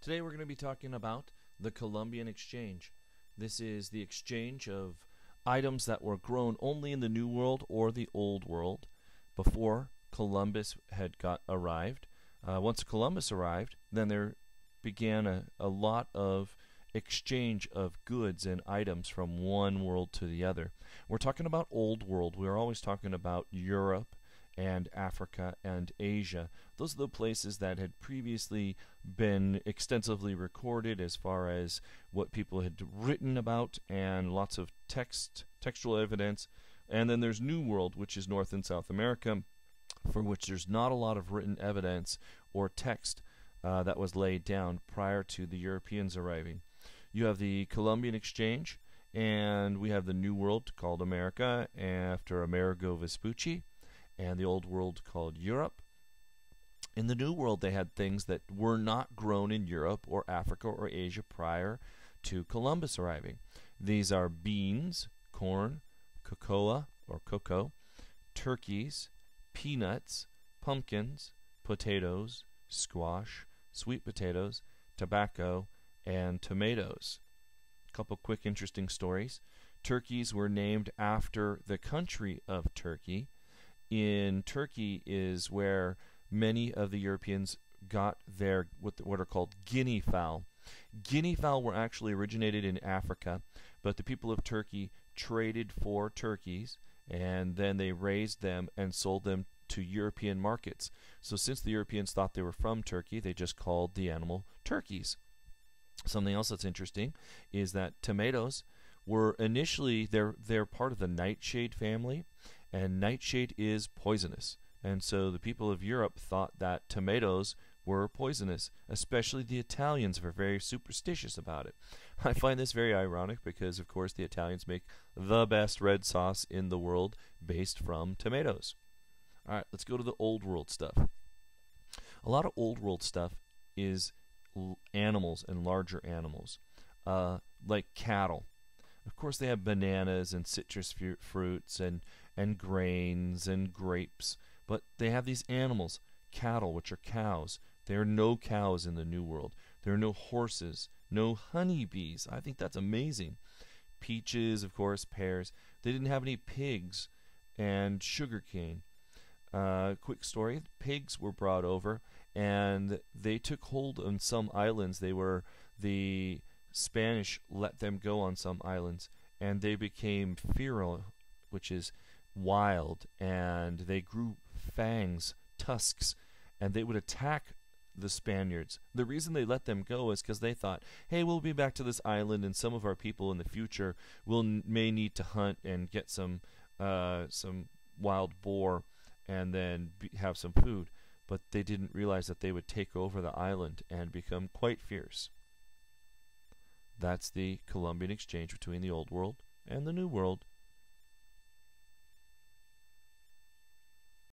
Today we're going to be talking about the Columbian Exchange. This is the exchange of items that were grown only in the New World or the Old World before Columbus had arrived. Once Columbus arrived, then there began a lot of exchange of goods and items from one world to the other. We're talking about Old World. We're always talking about Europe and Africa and Asia. Those are the places that had previously been extensively recorded as far as what people had written about and lots of textual evidence. And then there's New World, which is North and South America, for which there's not a lot of written evidence or text that was laid down prior to the Europeans arriving. You have the Columbian Exchange, and we have the New World called America after Amerigo Vespucci, and the Old World called Europe. In the New World, they had things that were not grown in Europe or Africa or Asia prior to Columbus arriving. These are beans, corn, cocoa or cocoa, turkeys, peanuts, pumpkins, potatoes, squash, sweet potatoes, tobacco, and tomatoes. A couple quick interesting stories. Turkeys were named after the country of Turkey. In Turkey is where many of the Europeans got their what are called guinea fowl. Guinea fowl were actually originated in Africa, but the people of Turkey traded for turkeys, and then they raised them and sold them to European markets. So since the Europeans thought they were from Turkey, they just called the animal turkeys. Something else that's interesting is that tomatoes were initially they're part of the nightshade family, and nightshade is poisonous. And so the people of Europe thought that tomatoes were poisonous. Especially the Italians were very superstitious about it. I find this very ironic because, of course, the Italians make the best red sauce in the world based from tomatoes. All right, let's go to the Old World stuff. A lot of Old World stuff is animals and larger animals, like cattle. Of course, they have bananas and citrus fruits and grains and grapes, but they have these animals, cattle, which are cows. There are no cows in the New World. There are no horses, no honeybees. I think that's amazing. Peaches, of course, pears. They didn't have any pigs and sugarcane. Quick story, pigs were brought over, and they took hold on some islands. The Spanish let them go on some islands, and they became feral, which is wild, and they grew fangs, tusks, and they would attack the Spaniards. The reason they let them go is because they thought, hey, we'll be back to this island, and some of our people in the future may need to hunt and get some wild boar and then have some food. But they didn't realize that they would take over the island and become quite fierce. That's the Columbian Exchange between the Old World and the New World.